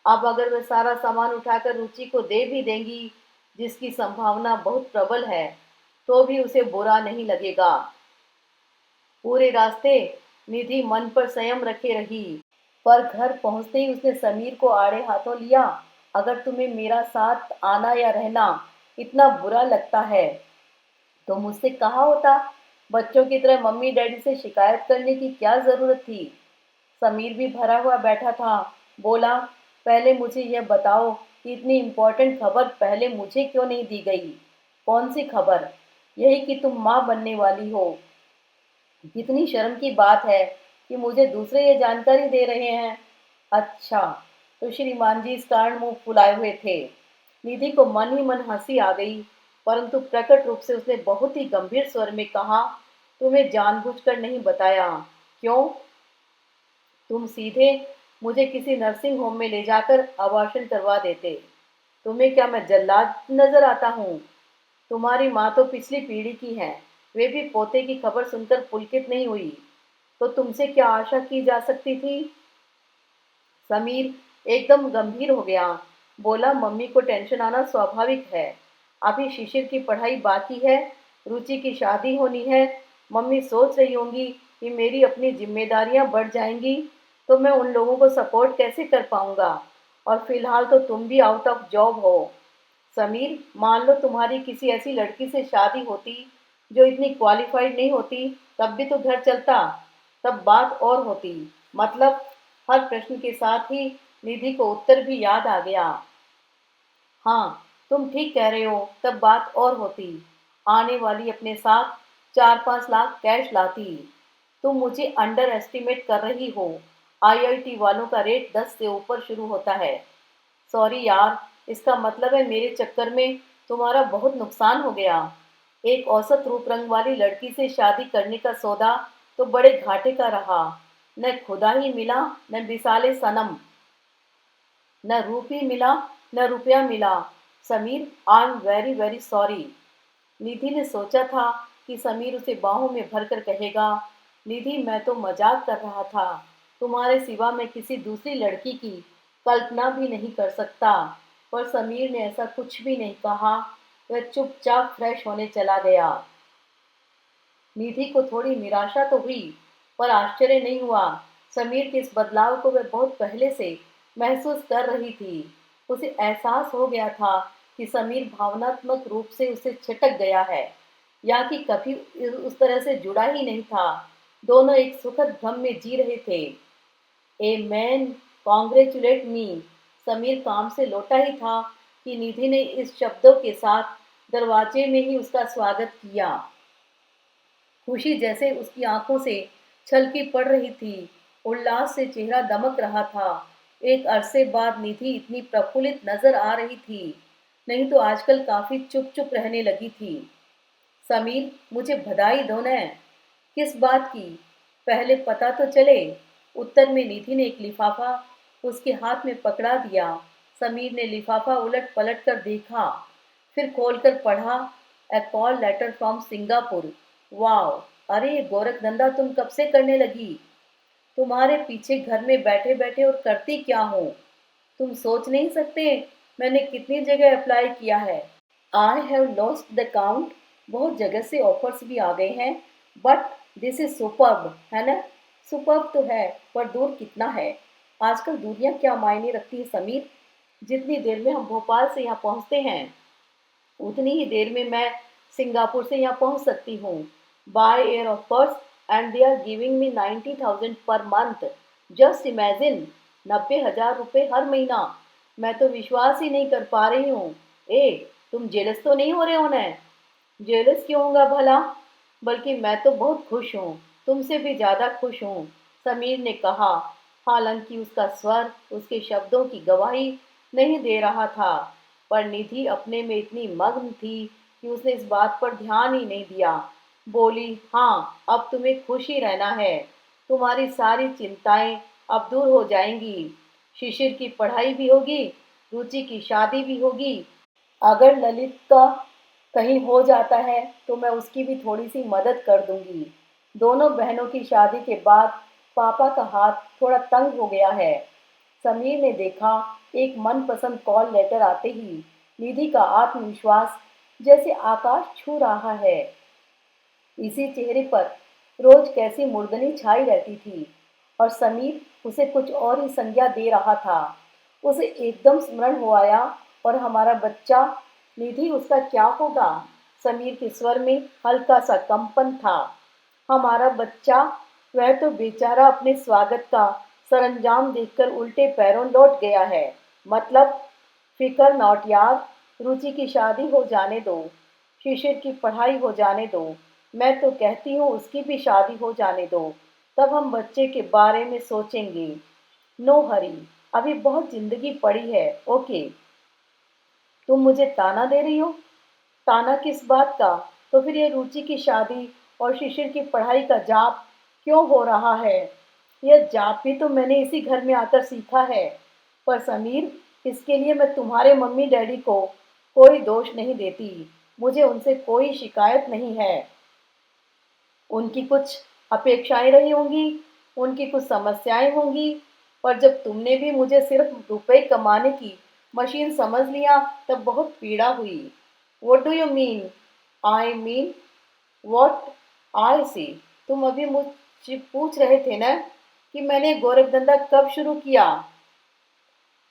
अब अगर वे सारा सामान उठाकर रुचि को दे भी देंगी, जिसकी संभावना बहुत प्रबल है, तो भी उसे बुरा नहीं लगेगा। पूरे रास्ते निधि मन पर संयम रखे रही, पर घर पहुंचते ही उसने समीर को आड़े हाथों लिया। अगर तुम्हें मेरा साथ आना या रहना इतना बुरा लगता है तो मुझसे कहा होता। बच्चों की तरह मम्मी डैडी से शिकायत करने की क्या जरूरत थी? समीर भी भरा हुआ बैठा था। बोला, पहले मुझे यह बताओ कि इतनी इम्पोर्टेंट खबर पहले मुझे क्यों नहीं दी गई? कौन सी खबर? यही कि तुम माँ बनने वाली हो। कितनी शर्म की बात है कि मुझे दूसरे ये जानकारी दे रहे हैं। अच्छा, तो श्रीमान जी इस कारण मुंह फुलाए हुए थे। निधि को मन ही मन हंसी आ गई, परंतु प्रकट रूप से उसने बहुत ही गंभीर स्वर में कहा, तुम्हें जानबूझकर नहीं बताया। क्यों? तुम सीधे मुझे किसी नर्सिंग होम में ले जाकर अबॉर्शन करवा देते। तुम्हें क्या मैं जल्लाद नजर आता हूँ? तुम्हारी माँ तो पिछली पीढ़ी की है, वे भी पोते की खबर सुनकर पुलकित नहीं हुई, तो तुमसे क्या आशा की जा सकती थी? समीर एकदम गंभीर हो गया। बोला, मम्मी को टेंशन आना स्वाभाविक है। अभी शिशिर की पढ़ाई बाकी है, रुचि की शादी होनी है। मम्मी सोच रही होंगी कि मेरी अपनी जिम्मेदारियां बढ़ जाएंगी, तो मैं उन लोगों को सपोर्ट कैसे कर पाऊंगा। और फिलहाल तो तुम भी आउट ऑफ जॉब हो। समीर, मान लो तुम्हारी किसी ऐसी लड़की से शादी होती जो इतनी क्वालिफाइड नहीं होती, तब भी तो घर चलता। तब बात और होती। मतलब? हर प्रश्न के साथ ही निधि को उत्तर भी याद आ गया। हाँ, तुम ठीक कह रहे हो, तब बात और होती। आने वाली अपने साथ 4-5 लाख कैश लाती। तुम मुझे अंडर एस्टिमेट कर रही हो। आईआईटी वालों का रेट 10 से ऊपर शुरू होता है। सॉरी यार, इसका मतलब है मेरे चक्कर में तुम्हारा बहुत नुकसान हो गया। एक औसत रूप रंग वाली लड़की से शादी करने का सौदा तो बड़े घाटे का रहा। न खुदा ही मिला, न बिसाले सनम। न रूप ही मिला, न रुपया मिला। Sameer, I am very very sorry. Nidhi ने सोचा था कि समीर उसे बाहों में भरकर कहेगा, निधि मैं तो मजाक कर रहा था, तुम्हारे सिवा मैं किसी दूसरी लड़की की कल्पना भी नहीं कर सकता। पर समीर ने ऐसा कुछ भी नहीं कहा। वह चुपचाप फ्रेश होने चला गया। निधि को थोड़ी निराशा तो हुई, पर आश्चर्य नहीं हुआ। समीर के इस बदलाव को वह बहुत पहले से महसूस कर रही थी। उसे एहसास हो गया था कि समीर भावनात्मक रूप से उसे छिटक गया है, या कि कभी उस तरह से जुड़ा ही नहीं था। दोनों एक सुखद भ्रम में जी रहे थे। ए मैन, कॉन्ग्रेचुलेट मी। समीर काम से लौटा ही था कि निधि ने इस शब्दों के साथ दरवाजे में ही उसका स्वागत किया। खुशी जैसे उसकी आंखों से छलकी पड़ रही थी। उल्लास से चेहरा दमक रहा था। एक अरसे बाद निधि इतनी प्रफुल्लित नजर आ रही थी, नहीं तो आजकल काफी चुप चुप रहने लगी थी। समीर, मुझे बधाई दो न। किस बात की? पहले पता तो चले। उत्तर में निधि ने एक लिफाफा उसके हाथ में पकड़ा दिया। समीर ने लिफाफा उलट पलट कर देखा, फिर खोलकर पढ़ा, ए कॉल लेटर फ्रॉम सिंगापुर। वाह! अरे ये गोरखधंधा तुम कब से करने लगी? तुम्हारे पीछे घर में बैठे बैठे और करती क्या हो? तुम सोच नहीं सकते मैंने कितनी जगह अप्लाई किया है। I have lost the count. बहुत जगह से ऑफर्स भी आ गए हैं, बट दिस इज सुपर्ब, है ना? सुपर्ब तो है, पर दूर कितना है? आजकल दूरियां क्या मायने रखती है समीर? जितनी देर में हम भोपाल से यहाँ पहुँचते हैं, उतनी ही देर में मैं सिंगापुर से यहाँ पहुँच सकती हूँ। By air of course, and they are giving me 90,000 per month. Just imagine, 90,000 रुपये हर महीना। मैं तो विश्वास ही नहीं कर पा रही हूँ। ए, तुम जेलस तो नहीं हो रहे हो ना? जेलस क्यों होगा भला? बल्कि मैं तो बहुत खुश हूँ, तुमसे भी ज्यादा खुश हूँ, समीर ने कहा। हालांकि उसका स्वर उसके शब्दों की गवाही नहीं दे रहा था, पर निधि अपने में इतनी मग्न थी कि उसने इस बात पर ध्यान ही नहीं दिया। बोली, हाँ, अब तुम्हें खुश ही रहना है। तुम्हारी सारी चिंताएं अब दूर हो जाएंगी। शिशिर की पढ़ाई भी होगी, रुचि की शादी भी होगी। अगर ललित का कहीं हो जाता है तो मैं उसकी भी थोड़ी सी मदद कर दूंगी। दोनों बहनों की शादी के बाद पापा का हाथ थोड़ा तंग हो गया है। समीर ने देखा, एक मनपसंद कॉल लेटर आते ही निधि का आत्मविश्वास जैसे आकाश छू रहा है। इसी चेहरे पर रोज कैसी मुर्दनी छाई रहती थी, और समीर उसे कुछ और ही संज्ञा दे रहा था। उसे एकदम स्मरण हो आया, और हमारा बच्चा, निधि उसका क्या होगा? समीर के स्वर में हल्का सा कंपन था। हमारा बच्चा? वह तो बेचारा अपने स्वागत का सरंजाम देखकर उल्टे पैरों लौट गया है। मतलब? फिकर नॉट यार, रुचि की शादी हो जाने दो। शिशिर की पढ़ाई हो जाने दो। मैं तो कहती हूँ उसकी भी शादी हो जाने दो, तब हम बच्चे के बारे में सोचेंगे। नो हरी, अभी बहुत जिंदगी पड़ी है। ओके। तुम मुझे ताना दे रही हो? ताना किस बात का? तो फिर ये रुचि की शादी और शिशिर की पढ़ाई का जाप क्यों हो रहा है? यह जाप भी तो मैंने इसी घर में आकर सीखा है। पर समीर, इसके लिए मैं तुम्हारे मम्मी डैडी को कोई दोष नहीं देती। मुझे उनसे कोई शिकायत नहीं है। उनकी कुछ अपेक्षाएं रही होंगी, उनकी कुछ समस्याएं होंगी, पर जब तुमने भी मुझे सिर्फ रुपए कमाने की मशीन समझ लिया तब बहुत पीड़ा हुई। What do you mean? I mean what I see. तुम अभी मुझसे पूछ रहे थे ना कि मैंने गोरखधंधा कब शुरू किया।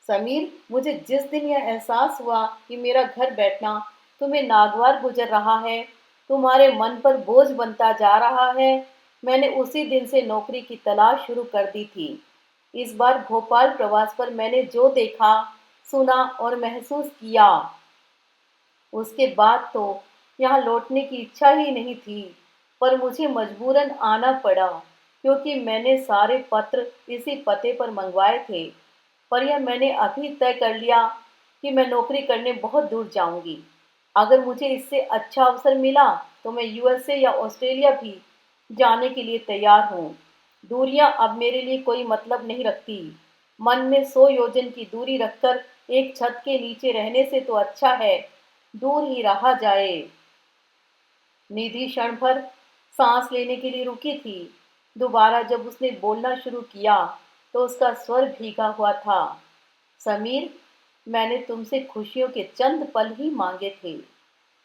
समीर, मुझे जिस दिन यह एहसास हुआ कि मेरा घर बैठना तुम्हें नागवार गुजर रहा है, तुम्हारे मन पर बोझ बनता जा रहा है, मैंने उसी दिन से नौकरी की तलाश शुरू कर दी थी। इस बार भोपाल प्रवास पर मैंने जो देखा, सुना और महसूस किया, उसके बाद तो यहाँ लौटने की इच्छा ही नहीं थी, पर मुझे मजबूरन आना पड़ा क्योंकि मैंने सारे पत्र इसी पते पर मंगवाए थे। पर यह मैंने अभी तय कर लिया कि मैं नौकरी करने बहुत दूर जाऊंगी। अगर मुझे इससे अच्छा अवसर मिला तो मैं यूएसए या ऑस्ट्रेलिया भी जाने के लिए तैयार हूँ। दूरियां अब मेरे लिए कोई मतलब नहीं रखती। मन में 100 योजन की दूरी रखकर एक छत के नीचे रहने से तो अच्छा है दूर ही रहा जाए। निधि क्षण भर सांस लेने के लिए रुकी थी। दोबारा जब उसने बोलना शुरू किया तो उसका स्वर भीगा हुआ था। समीर, मैंने तुमसे खुशियों के चंद पल ही मांगे थे,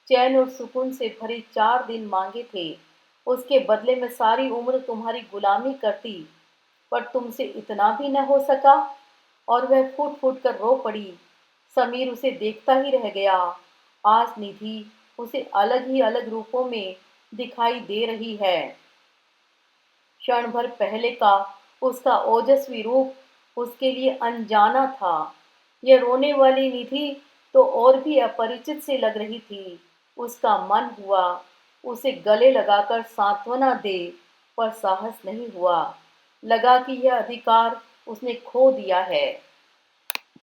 चैन और सुकून से भरे 4 दिन मांगे थे। उसके बदले में सारी उम्र तुम्हारी गुलामी करती, पर तुमसे इतना भी न हो सका। और वह फूट फूट कर रो पड़ी। समीर उसे देखता ही रह गया। आज निधि उसे अलग ही अलग रूपों में दिखाई दे रही है। क्षण भर पहले का उसका ओजस्वी रूप उसके लिए अनजाना था। यह रोने वाली निधि तो और भी अपरिचित से लग रही थी। उसका मन हुआ उसे गले लगाकर सांत्वना दे, पर साहस नहीं हुआ। लगा कि यह अधिकार उसने खो दिया है।